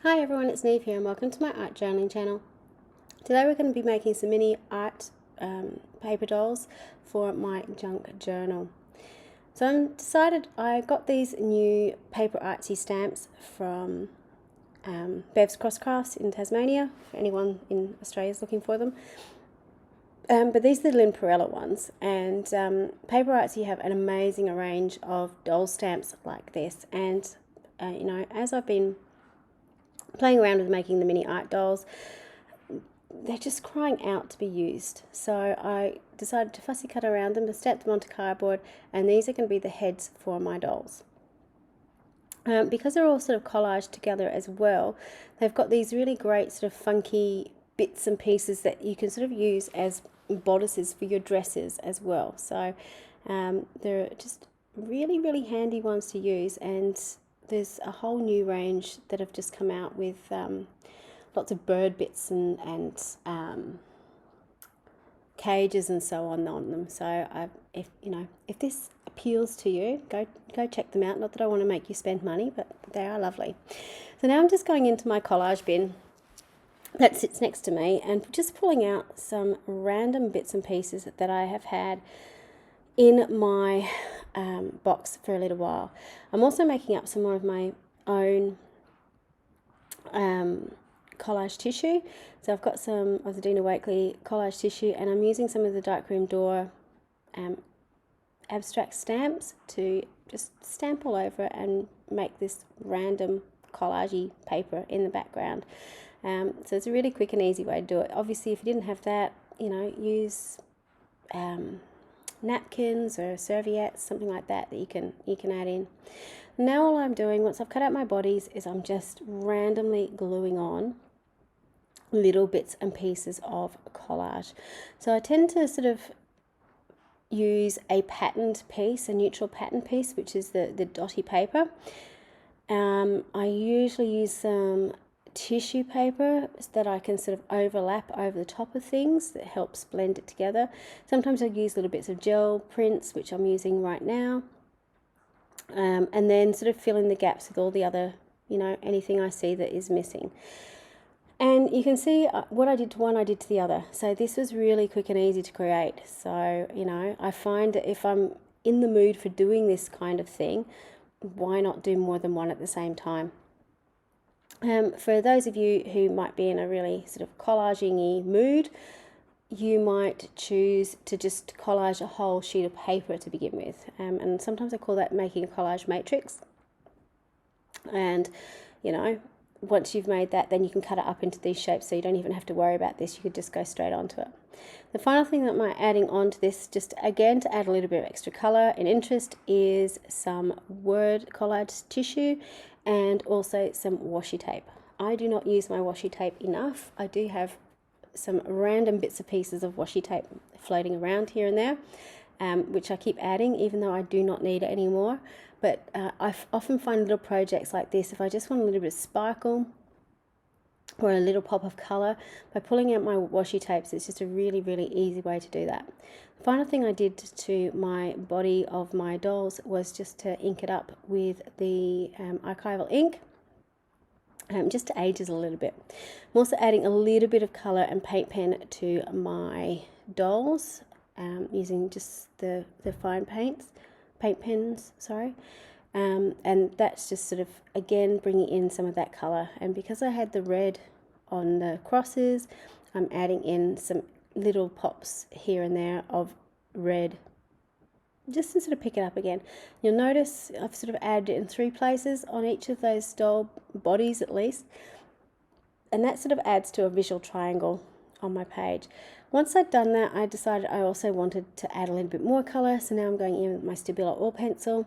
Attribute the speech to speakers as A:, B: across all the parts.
A: Hi everyone, it's Niamh here and welcome to my art journaling channel. Today we're going to be making some mini art paper dolls for my junk journal. So I got these new paper artsy stamps from Bev's Cross Crafts in Tasmania, for anyone in Australia is looking for them. But these are the Linparella ones, and Paper Artsy have an amazing range of doll stamps like this, and as I've been playing around with making the mini art dolls, they're just crying out to be used. So I decided to fussy cut around them, to stamp them onto cardboard, and these are going to be the heads for my dolls. Because they're all sort of collaged together as well, they've got these really great sort of funky bits and pieces that you can sort of use as bodices for your dresses as well. So they're just really, really handy ones to use, and there's a whole new range that have just come out with lots of bird bits and cages and so on them. So if this appeals to you, go check them out. Not that I want to make you spend money, but they are lovely. So now I'm just going into my collage bin that sits next to me and just pulling out some random bits and pieces that I have had in my box for a little while. I'm also making up some more of my own collage tissue. So I've got some of the Dina Wakley collage tissue, and I'm using some of the Darkroom Door abstract stamps to just stamp all over and make this random collagey paper in the background. So it's a really quick and easy way to do it. Obviously, if you didn't have that, use napkins or serviettes, something like that you can add in. Now all I'm doing, once I've cut out my bodies, is I'm just randomly gluing on little bits and pieces of collage. So I tend to sort of use a patterned piece, a neutral pattern piece, which is the dotty paper. I usually use some tissue paper that I can sort of overlap over the top of things that helps blend it together. Sometimes I use little bits of gel prints, which I'm using right now, and then sort of fill in the gaps with all the other, anything I see that is missing. And you can see what I did to one, I did to the other. So this was really quick and easy to create. So, I find that if I'm in the mood for doing this kind of thing, why not do more than one at the same time? For those of you who might be in a really sort of collaging-y mood, you might choose to just collage a whole sheet of paper to begin with. And sometimes I call that making a collage matrix. And, once you've made that, then you can cut it up into these shapes, so you don't even have to worry about this. You could just go straight onto it. The final thing that I'm adding onto this, just again to add a little bit of extra colour and interest, is some word collage tissue and also some washi tape. I do not use my washi tape enough. I do have some random bits and pieces of washi tape floating around here and there, which I keep adding even though I do not need it anymore. But I often find little projects like this, if I just want a little bit of sparkle or a little pop of colour, by pulling out my washi tapes, it's just a really, really easy way to do that. The final thing I did to my body of my dolls was just to ink it up with the archival ink, just to age it a little bit. I'm also adding a little bit of colour and paint pen to my dolls, using just the fine paint pens, sorry. And that's just sort of, again, bringing in some of that colour. And because I had the red on the crosses, I'm adding in some little pops here and there of red, just to sort of pick it up again. You'll notice I've sort of added it in 3 places on each of those doll bodies at least. And that sort of adds to a visual triangle on my page. Once I'd done that, I decided I also wanted to add a little bit more colour, so now I'm going in with my Stabilo oil pencil.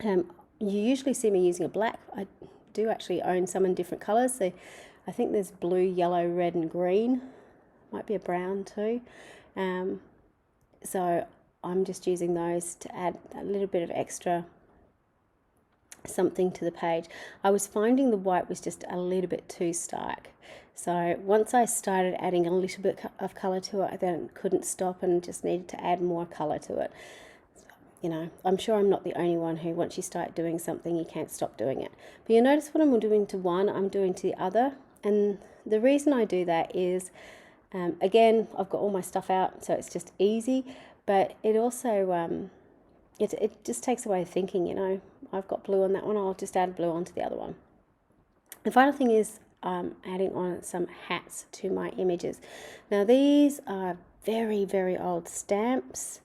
A: You usually see me using a black. I do actually own some in different colours, so I think there's blue, yellow, red and green. Might be a brown too. So I'm just using those to add a little bit of extra something to the page. I was finding the white was just a little bit too stark. So once I started adding a little bit of colour to it, I then couldn't stop and just needed to add more colour to it. you know, I'm sure I'm not the only one who, once you start doing something, you can't stop doing it. But you notice what I'm doing to one, I'm doing to the other. And the reason I do that is, again, I've got all my stuff out, so it's just easy. But it also, it just takes away thinking, you know. I've got blue on that one, I'll just add blue onto the other one. The final thing is adding on some hats to my images. Now these are very, very old stamps.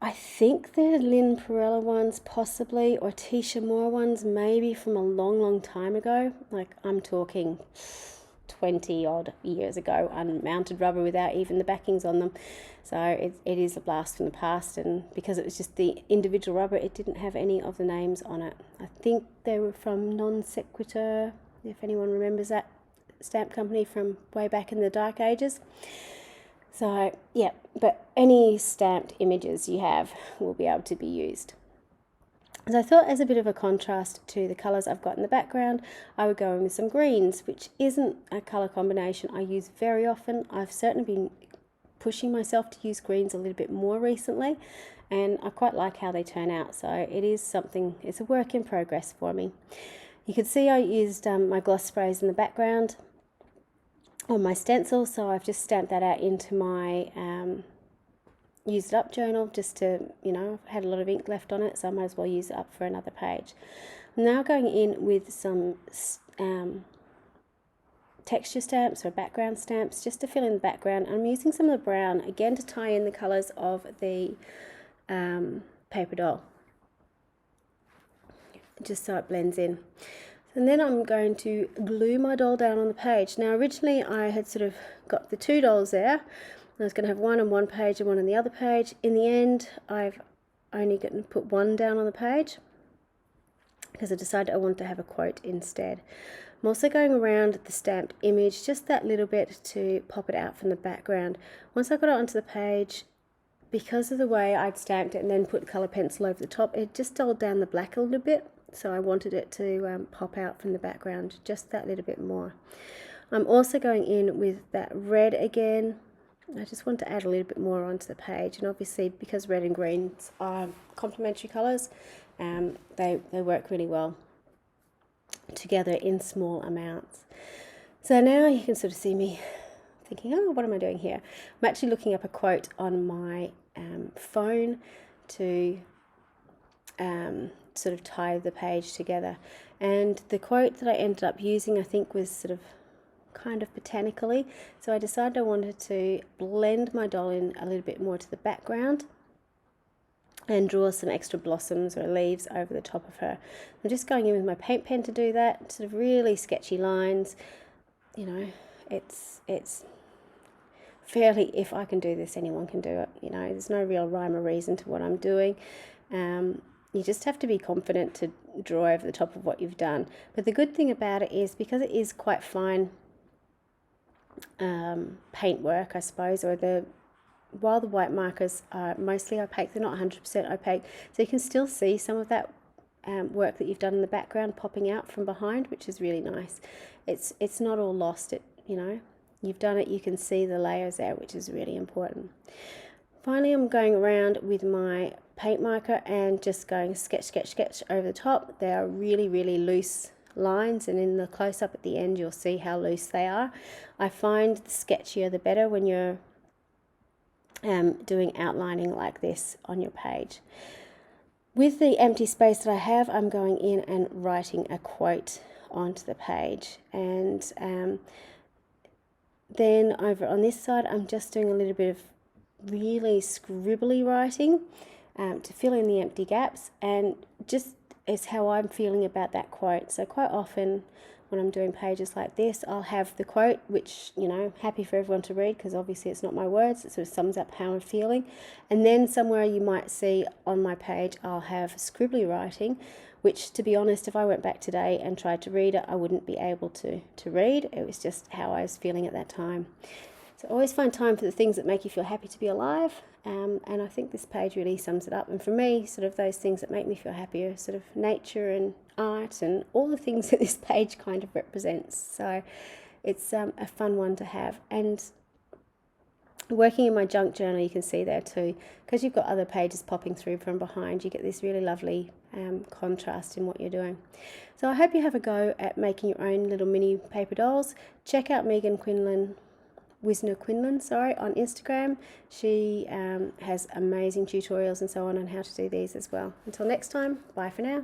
A: I think they're Lynn Perella ones possibly, or Tisha Moore ones maybe from a long, long time ago. Like I'm talking 20 odd years ago, unmounted rubber without even the backings on them. So it is a blast from the past, and because it was just the individual rubber, it didn't have any of the names on it. I think they were from Non Sequitur, if anyone remembers that stamp company from way back in the dark ages. So yeah, but any stamped images you have will be able to be used. So I thought, as a bit of a contrast to the colours I've got in the background, I would go in with some greens, which isn't a colour combination I use very often. I've certainly been pushing myself to use greens a little bit more recently, and I quite like how they turn out. So it is something, it's a work in progress for me. You can see I used my gloss sprays in the background on my stencil, so I've just stamped that out into my used it up journal, just to, you know, I've had a lot of ink left on it, so I might as well use it up for another page. I'm now going in with some texture stamps or background stamps just to fill in the background. I'm using some of the brown again to tie in the colours of the paper doll, just so it blends in. And then I'm going to glue my doll down on the page. Now originally I had sort of got the two dolls there. I was going to have one on one page and one on the other page. In the end, I've only got to put one down on the page because I decided I wanted to have a quote instead. I'm also going around the stamped image just that little bit to pop it out from the background. Once I got it onto the page, because of the way I'd stamped it and then put colour pencil over the top, it just dulled down the black a little bit. So I wanted it to pop out from the background just that little bit more. I'm also going in with that red again. I just want to add a little bit more onto the page, and obviously because red and greens are complementary colours, they work really well together in small amounts. So now you can sort of see me thinking, oh, what am I doing here? I'm actually looking up a quote on my phone to sort of tie the page together, and the quote that I ended up using, I think, was sort of kind of botanically, so I decided I wanted to blend my doll in a little bit more to the background and draw some extra blossoms or leaves over the top of her. I'm just going in with my paint pen to do that, sort of really sketchy lines. You know, it's fairly, if I can do this, anyone can do it. You know, there's no real rhyme or reason to what I'm doing. You just have to be confident to draw over the top of what you've done. But the good thing about it is, because it is quite fine paint work, I suppose, or while the white markers are mostly opaque, they're not 100% opaque, so you can still see some of that work that you've done in the background popping out from behind, which is really nice. It's not all lost. You know, you've done it, you can see the layers there, which is really important. Finally, I'm going around with my paint marker and just going sketch, sketch, sketch over the top. They are really, really loose lines, and in the close-up at the end you'll see how loose they are. I find the sketchier the better when you're doing outlining like this on your page. With the empty space that I have, I'm going in and writing a quote onto the page, and then over on this side I'm just doing a little bit of really scribbly writing to fill in the empty gaps, and just is how I'm feeling about that quote. So quite often when I'm doing pages like this, I'll have the quote, which, you know, happy for everyone to read because obviously it's not my words, it sort of sums up how I'm feeling. And then somewhere you might see on my page I'll have scribbly writing, which, to be honest, if I went back today and tried to read it, I wouldn't be able to read. It was just how I was feeling at that time. So always find time for the things that make you feel happy to be alive, and I think this page really sums it up. And for me, sort of those things that make me feel happy are sort of nature and art and all the things that this page kind of represents. So it's a fun one to have. And Working in my junk journal, you can see there too, because you've got other pages popping through from behind, you get this really lovely contrast in what you're doing. So I hope you have a go at making your own little mini paper dolls. Check out Megan Quinlan, Quinlan, on Instagram. She has amazing tutorials and so on how to do these as well. Until next time, bye for now.